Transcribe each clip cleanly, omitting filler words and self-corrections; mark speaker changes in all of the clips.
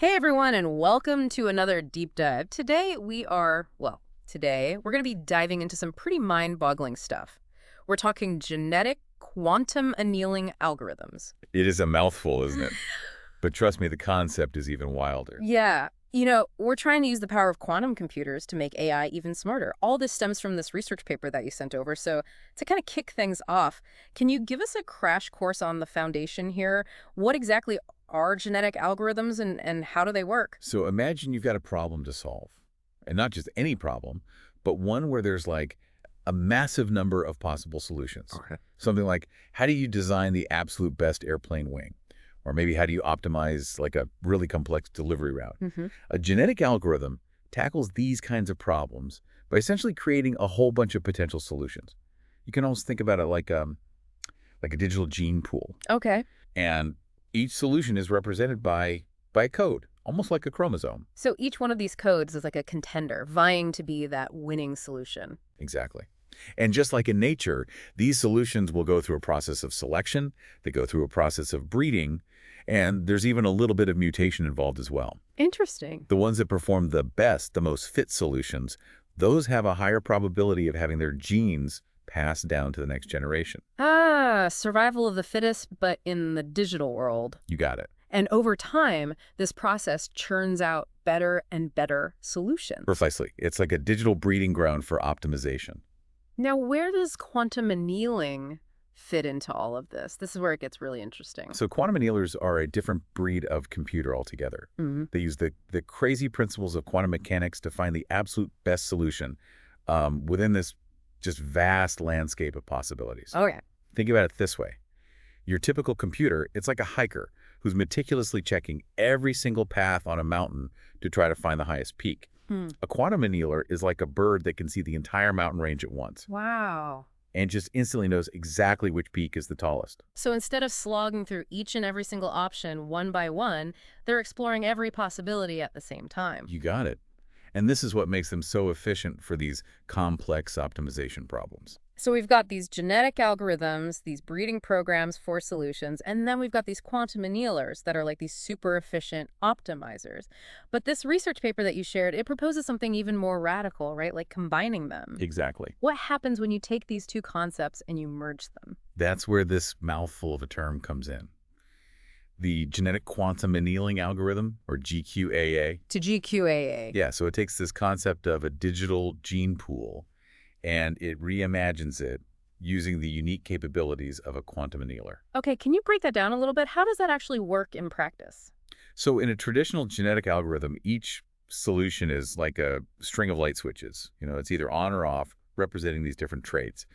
Speaker 1: Hey everyone, and welcome to another deep dive. Today we're going to be diving into some pretty mind-boggling stuff. We're talking genetic quantum annealing algorithms.
Speaker 2: It is a mouthful, isn't it? But trust me, the concept is even wilder.
Speaker 1: Yeah, we're trying to use the power of quantum computers to make AI even smarter. All this stems from this research paper that you sent over. So to kind of kick things off, can you give us a crash course on the foundation here? What exactly are genetic algorithms and how do they work?
Speaker 2: So imagine you've got a problem to solve. And not just any problem, but one where there's like a massive number of possible solutions.
Speaker 1: Okay.
Speaker 2: Something like, how do you design the absolute best airplane wing? Or maybe how do you optimize like a really complex delivery route?
Speaker 1: Mm-hmm.
Speaker 2: A genetic algorithm tackles these kinds of problems by essentially creating a whole bunch of potential solutions. You can almost think about it like a digital gene pool.
Speaker 1: Okay.
Speaker 2: And each solution is represented by a code, almost like a chromosome.
Speaker 1: So each one of these codes is like a contender, vying to be that winning solution.
Speaker 2: Exactly. And just like in nature, these solutions will go through a process of selection, they go through a process of breeding, and there's even a little bit of mutation involved as well.
Speaker 1: Interesting.
Speaker 2: The ones that perform the best, the most fit solutions, those have a higher probability of having their genes passed down to the next generation.
Speaker 1: Ah, survival of the fittest, but in the digital world.
Speaker 2: You got it.
Speaker 1: And over time, this process churns out better and better solutions.
Speaker 2: Precisely. It's like a digital breeding ground for optimization.
Speaker 1: Now, where does quantum annealing fit into all of this? This is where it gets really interesting.
Speaker 2: So quantum annealers are a different breed of computer altogether.
Speaker 1: Mm-hmm.
Speaker 2: They use the crazy principles of quantum mechanics to find the absolute best solution within this just vast landscape of possibilities.
Speaker 1: Okay.
Speaker 2: Think about it this way. Your typical computer, it's like a hiker who's meticulously checking every single path on a mountain to try to find the highest peak. A quantum annealer is like a bird that can see the entire mountain range at once
Speaker 1: Wow.
Speaker 2: and just instantly knows exactly which peak is the tallest.
Speaker 1: So instead of slogging through each and every single option one by one, they're exploring every possibility at the same time.
Speaker 2: You got it. And this is what makes them so efficient for these complex optimization problems.
Speaker 1: So we've got these genetic algorithms, these breeding programs for solutions, and then we've got these quantum annealers that are like these super efficient optimizers. But this research paper that you shared, it proposes something even more radical, right? Like combining them.
Speaker 2: Exactly.
Speaker 1: What happens when you take these two concepts and you merge them?
Speaker 2: That's where this mouthful of a term comes in. The Genetic Quantum Annealing Algorithm, or GQAA.
Speaker 1: To GQAA.
Speaker 2: Yeah, so it takes this concept of a digital gene pool and it reimagines it using the unique capabilities of a quantum annealer.
Speaker 1: Okay, can you break that down a little bit? How does that actually work in practice?
Speaker 2: So in a traditional genetic algorithm, each solution is like a string of light switches. It's either on or off, representing these different traits.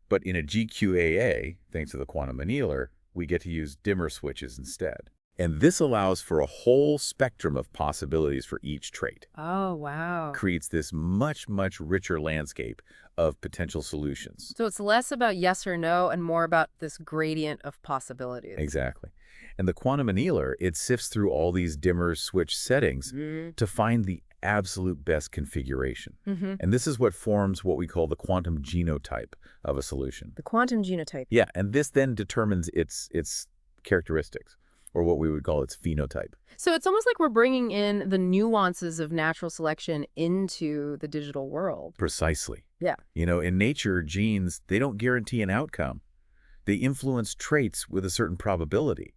Speaker 2: But in a GQAA, thanks to the quantum annealer, we get to use dimmer switches instead. And this allows for a whole spectrum of possibilities for each trait.
Speaker 1: Oh, wow.
Speaker 2: Creates this much, much richer landscape of potential solutions.
Speaker 1: So it's less about yes or no and more about this gradient of possibilities.
Speaker 2: Exactly. And the quantum annealer, it sifts through all these dimmer switch settings to find the absolute best configuration. And this is what forms what we call the quantum genotype of a solution.
Speaker 1: The quantum genotype.
Speaker 2: Yeah, and this then determines its characteristics, or what we would call its phenotype.
Speaker 1: So it's almost like we're bringing in the nuances of natural selection into the digital world.
Speaker 2: Precisely.
Speaker 1: Yeah.
Speaker 2: In nature, genes, they don't guarantee an outcome. They influence traits with a certain probability.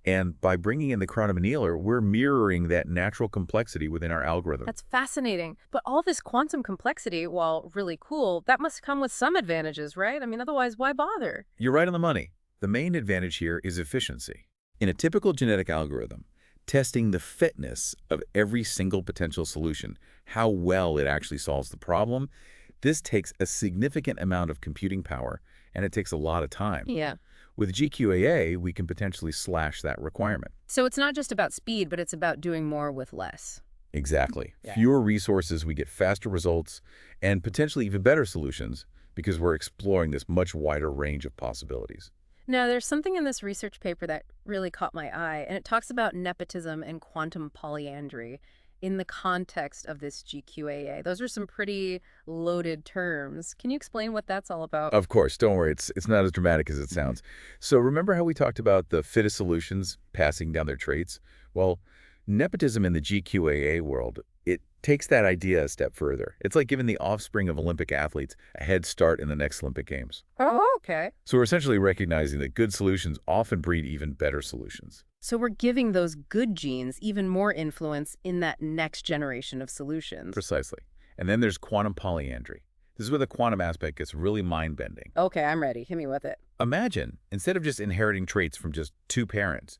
Speaker 2: And by bringing in the quantum annealer, we're mirroring that natural complexity within our algorithm.
Speaker 1: That's fascinating. But all this quantum complexity, while really cool, that must come with some advantages, right? I mean, otherwise, why bother?
Speaker 2: You're right on the money. The main advantage here is efficiency. In a typical genetic algorithm, testing the fitness of every single potential solution, how well it actually solves the problem, this takes a significant amount of computing power, and it takes a lot of time.
Speaker 1: Yeah.
Speaker 2: With GQAA, we can potentially slash that requirement.
Speaker 1: So it's not just about speed, but it's about doing more with less.
Speaker 2: Exactly.
Speaker 1: Yeah.
Speaker 2: Fewer resources, we get faster results, and potentially even better solutions because we're exploring this much wider range of possibilities.
Speaker 1: Now, there's something in this research paper that really caught my eye, and it talks about nepotism and quantum polyandry in the context of this GQAA. Those are some pretty loaded terms. Can you explain what that's all about?
Speaker 2: Of course, don't worry. It's not as dramatic as it sounds. So remember how we talked about the fittest solutions passing down their traits? Well, Nepotism in the GQAA world, it takes that idea a step further. It's like giving the offspring of Olympic athletes a head start in the next Olympic Games.
Speaker 1: Oh, okay.
Speaker 2: So we're essentially recognizing that good solutions often breed even better solutions.
Speaker 1: So we're giving those good genes even more influence in that next generation of solutions.
Speaker 2: Precisely. And then there's quantum polyandry. This is where the quantum aspect gets really mind-bending.
Speaker 1: Okay, I'm ready. Hit me with it.
Speaker 2: Imagine, instead of just inheriting traits from just two parents,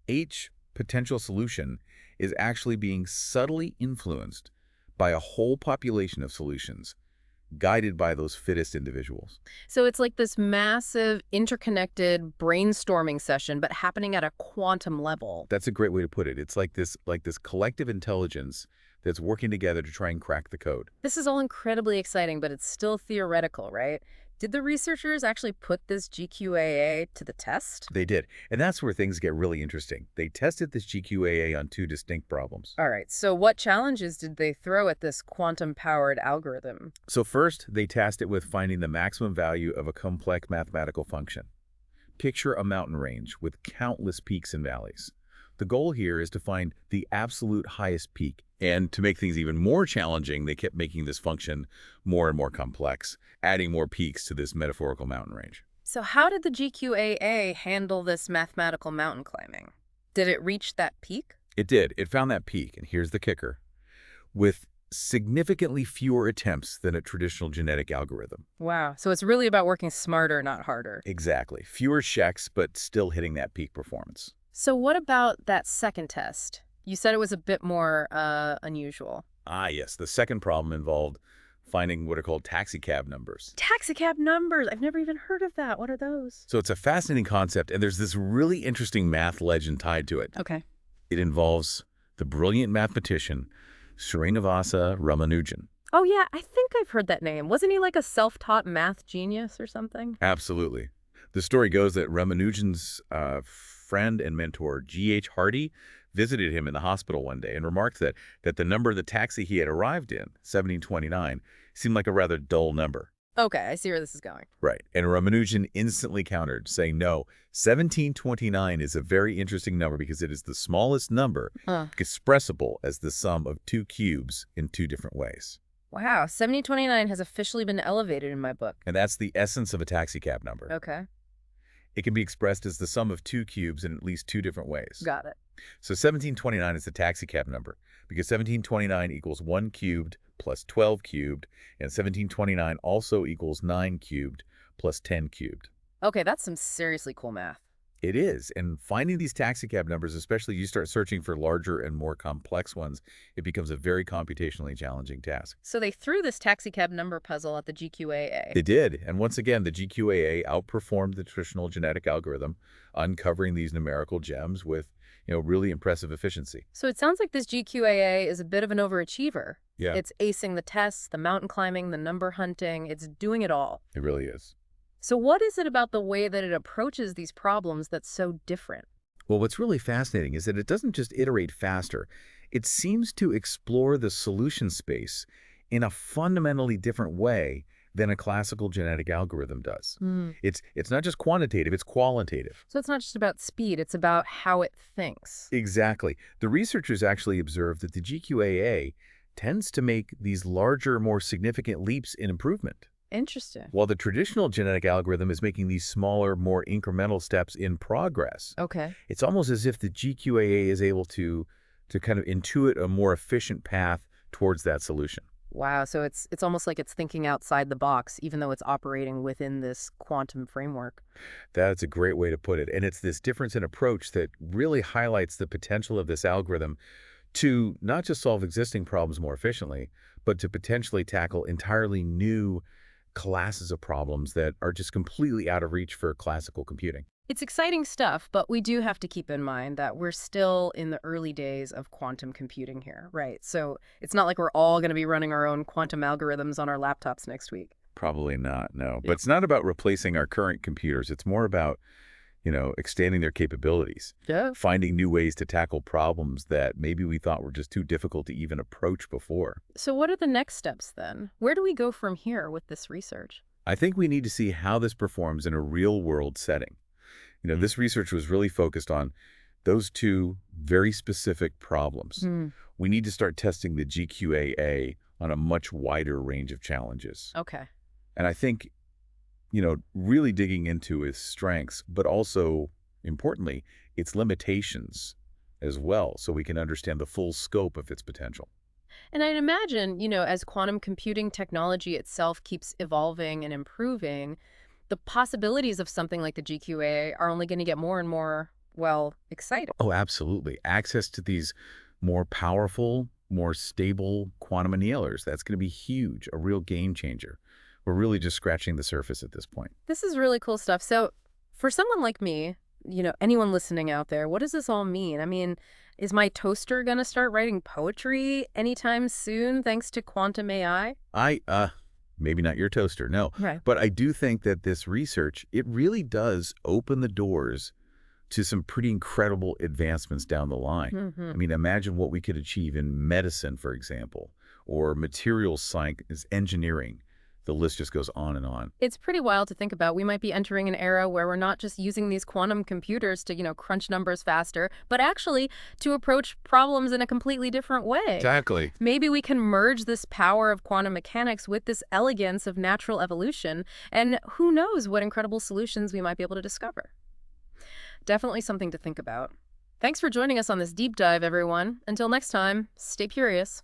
Speaker 2: each potential solution is actually being subtly influenced by a whole population of solutions, guided by those fittest individuals.
Speaker 1: So it's like this massive interconnected brainstorming session, but happening at a quantum level.
Speaker 2: That's a great way to put it. It's like this collective intelligence that's working together to try and crack the code.
Speaker 1: This is all incredibly exciting, but it's still theoretical, right? Did the researchers actually put this GQAA to the test?
Speaker 2: They did. And that's where things get really interesting. They tested this GQAA on two distinct problems.
Speaker 1: All right, so what challenges did they throw at this quantum-powered algorithm?
Speaker 2: So first, they tasked it with finding the maximum value of a complex mathematical function. Picture a mountain range with countless peaks and valleys. The goal here is to find the absolute highest peak. And to make things even more challenging, they kept making this function more and more complex, adding more peaks to this metaphorical mountain range.
Speaker 1: So how did the GQAA handle this mathematical mountain climbing? Did it reach that peak?
Speaker 2: It did. It found that peak, and here's the kicker, with significantly fewer attempts than a traditional genetic algorithm.
Speaker 1: Wow, so it's really about working smarter, not harder.
Speaker 2: Exactly. Fewer checks, but still hitting that peak performance.
Speaker 1: So what about that second test? You said it was a bit more unusual.
Speaker 2: Yes. The second problem involved finding what are called taxicab numbers.
Speaker 1: Taxicab numbers. I've never even heard of that. What are those?
Speaker 2: So it's a fascinating concept, and there's this really interesting math legend tied to it.
Speaker 1: Okay.
Speaker 2: It involves the brilliant mathematician Srinivasa Ramanujan.
Speaker 1: Oh, yeah, I think I've heard that name. Wasn't he like a self-taught math genius or something?
Speaker 2: Absolutely. The story goes that Ramanujan's friend and mentor, G.H. Hardy, visited him in the hospital one day and remarked that the number of the taxi he had arrived in, 1729, seemed like a rather dull number.
Speaker 1: Okay, I see where this is going.
Speaker 2: Right. And Ramanujan instantly countered, saying, no, 1729 is a very interesting number because it is the smallest number expressible as the sum of two cubes in two different ways.
Speaker 1: Wow, 1729 has officially been elevated in my book.
Speaker 2: And that's the essence of a taxicab number.
Speaker 1: Okay,
Speaker 2: It can be expressed as the sum of two cubes in at least two different ways.
Speaker 1: got it.
Speaker 2: So 1729 is the taxicab number because 1729 equals 1 cubed plus 12 cubed, and 1729 also equals 9 cubed plus 10 cubed.
Speaker 1: Okay, that's some seriously cool math.
Speaker 2: It is, and finding these taxicab numbers, especially you start searching for larger and more complex ones, it becomes a very computationally challenging task.
Speaker 1: So they threw this taxicab number puzzle at the GQAA.
Speaker 2: They did, and once again, the GQAA outperformed the traditional genetic algorithm, uncovering these numerical gems with, really impressive efficiency.
Speaker 1: So it sounds like this GQAA is a bit of an overachiever.
Speaker 2: Yeah,
Speaker 1: It's acing the tests, the mountain climbing, the number hunting. It's doing it all.
Speaker 2: it really is.
Speaker 1: So what is it about the way that it approaches these problems that's so different?
Speaker 2: Well, what's really fascinating is that it doesn't just iterate faster. It seems to explore the solution space in a fundamentally different way than a classical genetic algorithm does. It's not just quantitative, it's qualitative.
Speaker 1: So it's not just about speed, it's about how it thinks.
Speaker 2: Exactly. The researchers actually observed that the GQAA tends to make these larger, more significant leaps in improvement,
Speaker 1: Interesting.
Speaker 2: while the traditional genetic algorithm is making these smaller, more incremental steps in progress.
Speaker 1: Okay.
Speaker 2: It's almost as if the GQAA is able to kind of intuit a more efficient path towards that solution.
Speaker 1: Wow, so it's almost like it's thinking outside the box, even though it's operating within this quantum framework.
Speaker 2: That's a great way to put it. And it's this difference in approach that really highlights the potential of this algorithm to not just solve existing problems more efficiently, but to potentially tackle entirely new classes of problems that are just completely out of reach for classical computing.
Speaker 1: It's exciting stuff, but we do have to keep in mind that we're still in the early days of quantum computing here, right? So it's not like we're all going to be running our own quantum algorithms on our laptops next week.
Speaker 2: Probably not, no. But it's not about replacing our current computers. It's more about, extending their capabilities,
Speaker 1: Yeah.
Speaker 2: finding new ways to tackle problems that maybe we thought were just too difficult to even approach before.
Speaker 1: So what are the next steps then? Where do we go from here with this research?
Speaker 2: I think we need to see how this performs in a real-world setting. This research was really focused on those two very specific problems.
Speaker 1: Hmm.
Speaker 2: We need to start testing the GQAA on a much wider range of challenges.
Speaker 1: Okay.
Speaker 2: And I think, really digging into its strengths, but also, importantly, its limitations as well, so we can understand the full scope of its potential.
Speaker 1: And I'd imagine, as quantum computing technology itself keeps evolving and improving, the possibilities of something like the GQA are only going to get more and more, well, exciting.
Speaker 2: Oh, absolutely. Access to these more powerful, more stable quantum annealers, that's going to be huge, a real game changer. We're really just scratching the surface at this point.
Speaker 1: This is really cool stuff. So, for someone like me, anyone listening out there, what does this all mean? I mean, is my toaster going to start writing poetry anytime soon thanks to quantum AI?
Speaker 2: Maybe not your toaster, no.
Speaker 1: Right.
Speaker 2: But I do think that this research, it really does open the doors to some pretty incredible advancements down the line.
Speaker 1: Hmm.
Speaker 2: I mean, imagine what we could achieve in medicine, for example, or materials science, engineering. The list just goes on and on.
Speaker 1: It's pretty wild to think about. We might be entering an era where we're not just using these quantum computers to, crunch numbers faster, but actually to approach problems in a completely different way.
Speaker 2: Exactly.
Speaker 1: Maybe we can merge this power of quantum mechanics with this elegance of natural evolution, and who knows what incredible solutions we might be able to discover. Definitely something to think about. Thanks for joining us on this deep dive, everyone. Until next time, stay curious.